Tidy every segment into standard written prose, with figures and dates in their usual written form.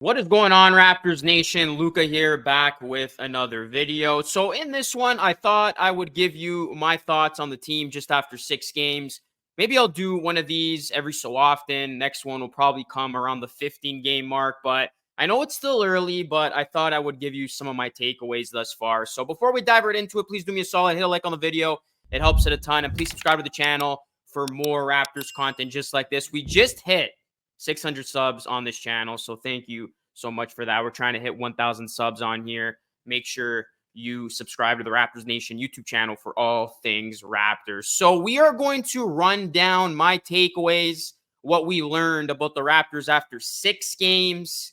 What is going on, Raptors Nation? Luca here, back with another video. So in this one, I thought I would give you my thoughts on the team just after 6 games. Maybe I'll do one of these every so often. Next one will probably come around the 15 game mark, but I know it's still early, but I thought I would give you some of my takeaways thus far. So before we dive right into it, please do me a solid, hit a like on the video. It helps it a ton. And please subscribe to the channel for more Raptors content just like this. We just hit 600 subs on this channel, so thank you so much for that. We're trying to hit 1,000 subs on here. Make sure you subscribe to the Raptors Nation YouTube channel for all things Raptors. So we are going to run down my takeaways, what we learned about the Raptors after 6 games.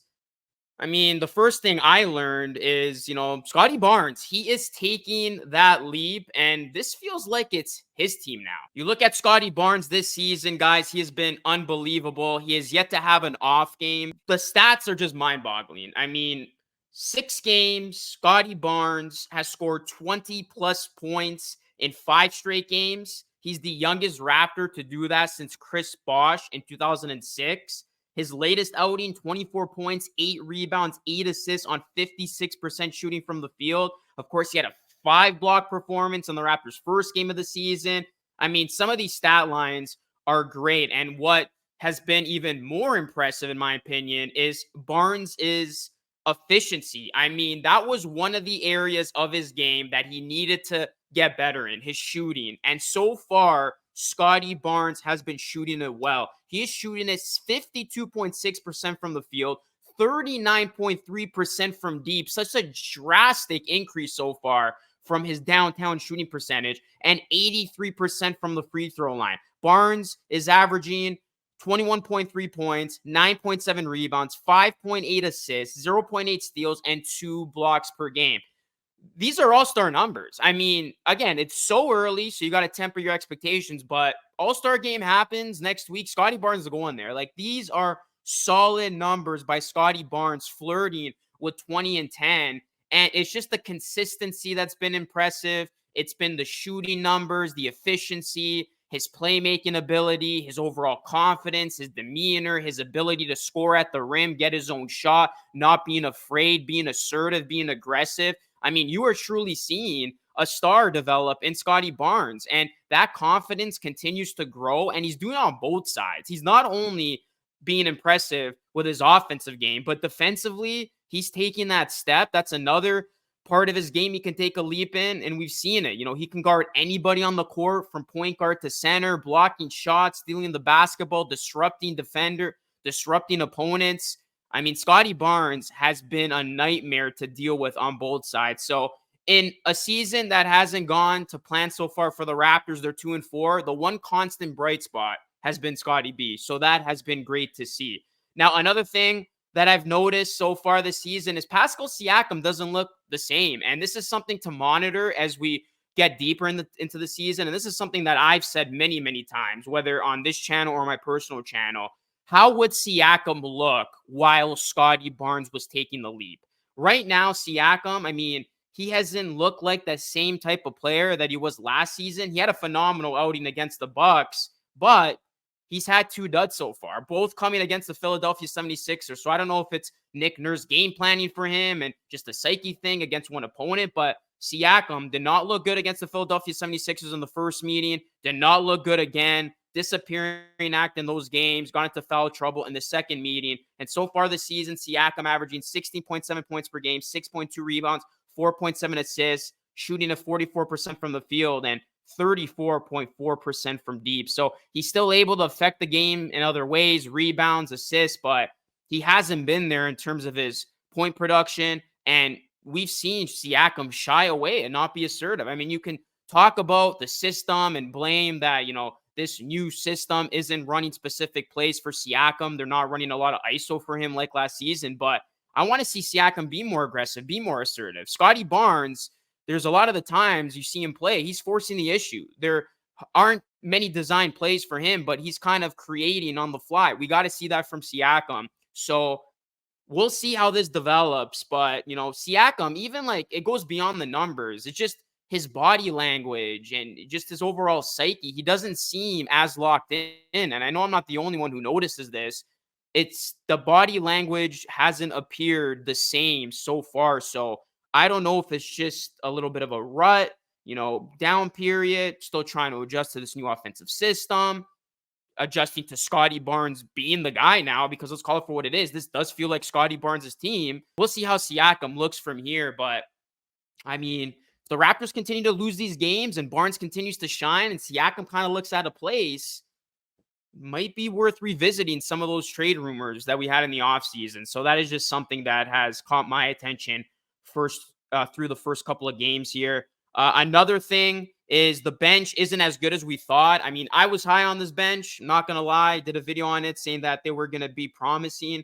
I mean, the first thing I learned is, Scotty Barnes, he is taking that leap, and this feels like it's his team now. You look at Scotty Barnes this season, guys, he has been unbelievable. He has yet to have an off game. The stats are just mind-boggling. I mean, 6 games, Scotty Barnes has scored 20-plus points in 5 straight games. He's the youngest Raptor to do that since Chris Bosh in 2006. His latest outing, 24 points, 8 rebounds, 8 assists on 56% shooting from the field. Of course, he had a 5-block performance in the Raptors' first game of the season. I mean, some of these stat lines are great. And what has been even more impressive, in my opinion, is Barnes' efficiency. I mean, that was one of the areas of his game that he needed to get better in, his shooting. And so far, Scotty Barnes has been shooting it well. He is shooting it 52.6% from the field, 39.3% from deep. Such a drastic increase so far from his downtown shooting percentage, and 83% from the free throw line. Barnes is averaging 21.3 points, 9.7 rebounds, 5.8 assists, 0.8 steals, and 2 blocks per game. These are all-star numbers. I mean, again, it's so early, so you got to temper your expectations, but all-star game happens next week. Scotty Barnes is going there. Like, these are solid numbers by Scotty Barnes, flirting with 20 and 10, and it's just the consistency that's been impressive. It's been the shooting numbers, the efficiency, his playmaking ability, his overall confidence, his demeanor, his ability to score at the rim, get his own shot, not being afraid, being assertive, being aggressive. I mean, you are truly seeing a star develop in Scotty Barnes, and that confidence continues to grow, and he's doing it on both sides. He's not only being impressive with his offensive game, but defensively, he's taking that step. That's another part of his game he can take a leap in, and we've seen it. He can guard anybody on the court from point guard to center, blocking shots, stealing the basketball, disrupting opponents. I mean, Scotty Barnes has been a nightmare to deal with on both sides. So in a season that hasn't gone to plan so far for the Raptors, they're 2-4. The one constant bright spot has been Scotty B. So that has been great to see. Now, another thing that I've noticed so far this season is Pascal Siakam doesn't look the same. And this is something to monitor as we get deeper into the season. And this is something that I've said many, many times, whether on this channel or my personal channel. How would Siakam look while Scotty Barnes was taking the leap? Right now, Siakam, I mean, he hasn't looked like the same type of player that he was last season. He had a phenomenal outing against the Bucks, but he's had 2 duds so far, both coming against the Philadelphia 76ers. So I don't know if it's Nick Nurse game planning for him and just a psyche thing against one opponent, but Siakam did not look good against the Philadelphia 76ers in the first meeting, did not look good again. Disappearing act in those games, got into foul trouble in the second meeting. And so far this season, Siakam averaging 16.7 points per game, 6.2 rebounds, 4.7 assists, shooting at 44% from the field and 34.4% from deep. So he's still able to affect the game in other ways, rebounds, assists, but he hasn't been there in terms of his point production. And we've seen Siakam shy away and not be assertive. I mean, you can talk about the system and blame that, this new system isn't running specific plays for Siakam. They're not running a lot of ISO for him like last season, but I want to see Siakam be more aggressive, be more assertive. Scotty Barnes, there's a lot of the times you see him play, he's forcing the issue. There aren't many design plays for him, but he's kind of creating on the fly. We got to see that from Siakam. So we'll see how this develops, but, Siakam, even like it goes beyond the numbers. It's just his body language and just his overall psyche. He doesn't seem as locked in. And I know I'm not the only one who notices this. it's the body language hasn't appeared the same so far. So I don't know if it's just a little bit of a rut, down period, still trying to adjust to this new offensive system, adjusting to Scotty Barnes being the guy now, because let's call it for what it is. This does feel like Scotty Barnes' team. We'll see how Siakam looks from here. But I mean, if the Raptors continue to lose these games and Barnes continues to shine and Siakam kind of looks out of place, might be worth revisiting some of those trade rumors that we had in the offseason. So that is just something that has caught my attention through the first couple of games here. Another thing is the bench isn't as good as we thought. I mean, I was high on this bench, not going to lie. Did a video on it saying that they were going to be promising.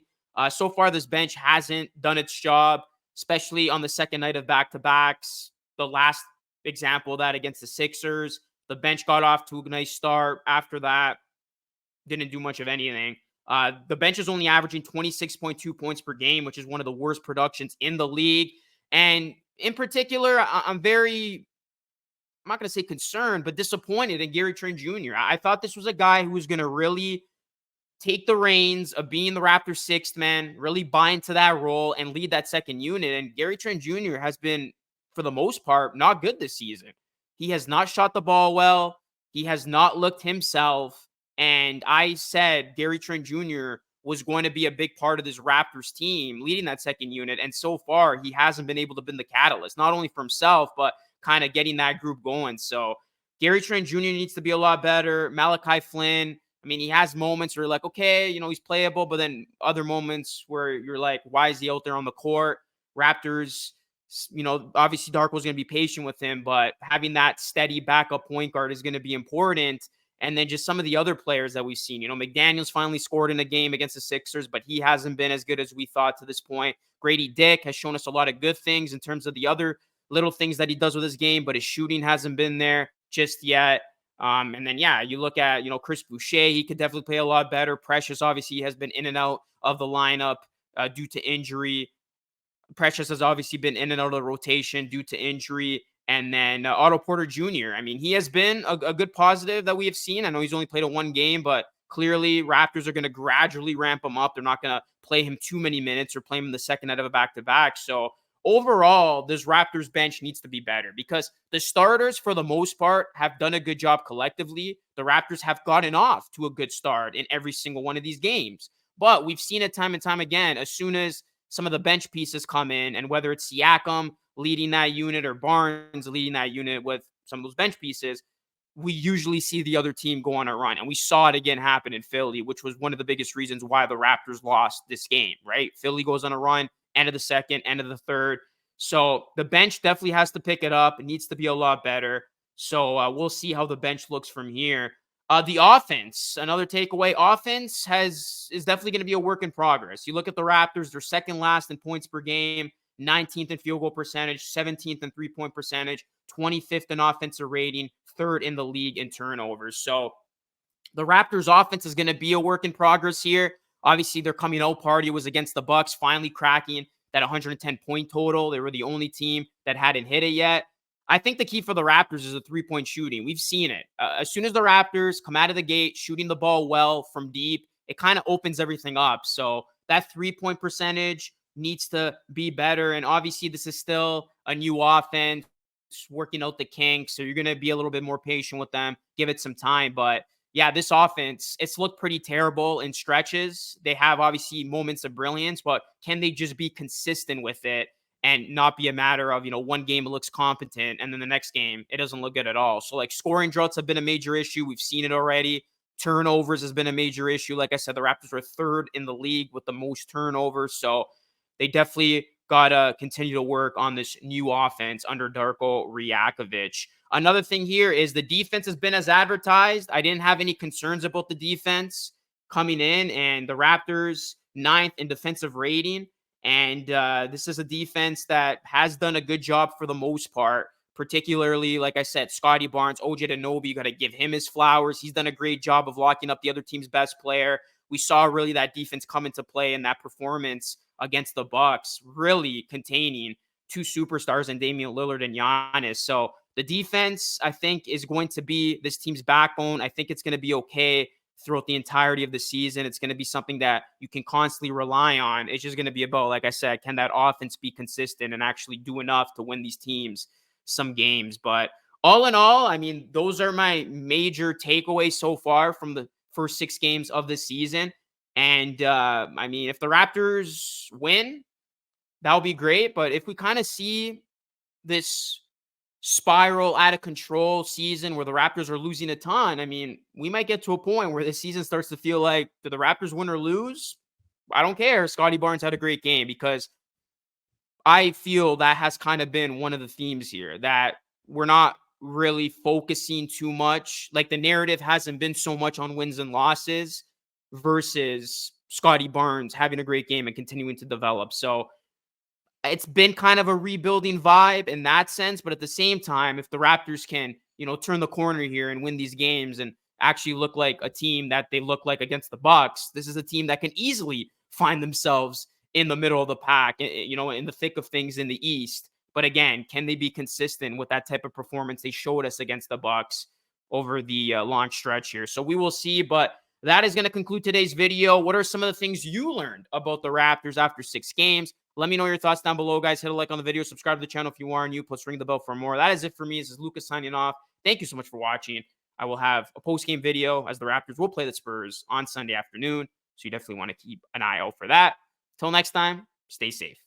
So far, this bench hasn't done its job, especially on the second night of back-to-backs. The last example of that against the Sixers, the bench got off to a nice start. After that, didn't do much of anything. The bench is only averaging 26.2 points per game, which is one of the worst productions in the league. And in particular, I'm not going to say concerned, but disappointed in Gary Trent Jr. I thought this was a guy who was going to really take the reins of being the Raptors' sixth man, really buy into that role and lead that second unit. And Gary Trent Jr. has been, for the most part, not good this season. He has not shot the ball well. He has not looked himself. And I said Gary Trent Jr. was going to be a big part of this Raptors team, leading that second unit. And so far, he hasn't been able to be the catalyst, not only for himself, but kind of getting that group going. So Gary Trent Jr. needs to be a lot better. Malachi Flynn, I mean, he has moments where you're like, okay, he's playable, but then other moments where you're like, why is he out there on the court? Raptors, obviously Darko's going to be patient with him, but having that steady backup point guard is going to be important. And then just some of the other players that we've seen. McDaniels finally scored in a game against the Sixers, but he hasn't been as good as we thought to this point. Grady Dick has shown us a lot of good things in terms of the other little things that he does with his game, but his shooting hasn't been there just yet. And then, you look at, Chris Boucher, he could definitely play a lot better. Precious, obviously, has been in and out of the lineup due to injury. Precious has obviously been in and out of the rotation due to injury. And then Otto Porter Jr. I mean, he has been a good positive that we have seen. I know he's only played a one game, but clearly Raptors are going to gradually ramp him up. They're not going to play him too many minutes or play him in the second night of a back-to-back. So overall, this Raptors bench needs to be better because the starters, for the most part, have done a good job collectively. The Raptors have gotten off to a good start in every single one of these games. But we've seen it time and time again, as soon as some of the bench pieces come in, and whether it's Siakam leading that unit or Barnes leading that unit with some of those bench pieces, we usually see the other team go on a run. And we saw it again happen in Philly, which was one of the biggest reasons why the Raptors lost this game, right? Philly goes on a run, end of the second, end of the third. So the bench definitely has to pick it up. It needs to be a lot better. So we'll see how the bench looks from here. The offense, another takeaway, offense is definitely going to be a work in progress. You look at the Raptors, they're second last in points per game, 19th in field goal percentage, 17th in three-point percentage, 25th in offensive rating, third in the league in turnovers. So the Raptors offense is going to be a work in progress here. Obviously, their coming out party was against the Bucks, finally cracking that 110-point total. They were the only team that hadn't hit it yet. I think the key for the Raptors is the three-point shooting. We've seen it. As soon as the Raptors come out of the gate, shooting the ball well from deep, it kind of opens everything up. So that three-point percentage needs to be better. And obviously, this is still a new offense, working out the kinks. So you're going to be a little bit more patient with them, give it some time. But yeah, this offense, it's looked pretty terrible in stretches. They have obviously moments of brilliance, but can they just be consistent with it and not be a matter of, one game it looks competent and then the next game it doesn't look good at all? So like scoring droughts have been a major issue. We've seen it already. Turnovers has been a major issue. Like I said, the Raptors are third in the league with the most turnovers. So they definitely got to continue to work on this new offense under Darko Rajakovic. Another thing here is the defense has been as advertised. I didn't have any concerns about the defense coming in, and the Raptors ninth in defensive rating. And this is a defense that has done a good job for the most part, particularly, like I said, Scotty Barnes, OJ Anunoby, you got to give him his flowers. He's done a great job of locking up the other team's best player. We saw really that defense come into play in that performance against the Bucks, really containing two superstars in Damian Lillard and Giannis. So the defense, I think, is going to be this team's backbone. I think it's going to be okay throughout the entirety of the season. It's going to be something that you can constantly rely on. It's just going to be about, like I said, can that offense be consistent and actually do enough to win these teams some games? But all in all, I mean, those are my major takeaways so far from the first 6 games of the season. And I mean, if the Raptors win, that'll be great. But if we kind of see this spiral out of control season where the Raptors are losing a ton, I mean, we might get to a point where this season starts to feel like, do the Raptors win or lose? I don't care. Scotty Barnes had a great game, because I feel that has kind of been one of the themes here, that we're not really focusing too much. Like, the narrative hasn't been so much on wins and losses versus Scotty Barnes having a great game and continuing to develop. So it's been kind of a rebuilding vibe in that sense. But at the same time, if the Raptors can, turn the corner here and win these games and actually look like a team that they look like against the Bucks, this is a team that can easily find themselves in the middle of the pack, in the thick of things in the East. But again, can they be consistent with that type of performance they showed us against the Bucks over the long stretch here? So we will see. But that is going to conclude today's video. What are some of the things you learned about the Raptors after 6 games? Let me know your thoughts down below, guys. Hit a like on the video. Subscribe to the channel if you are new. Plus, ring the bell for more. That is it for me. This is Lucas signing off. Thank you so much for watching. I will have a post-game video as the Raptors will play the Spurs on Sunday afternoon. So you definitely want to keep an eye out for that. Till next time, stay safe.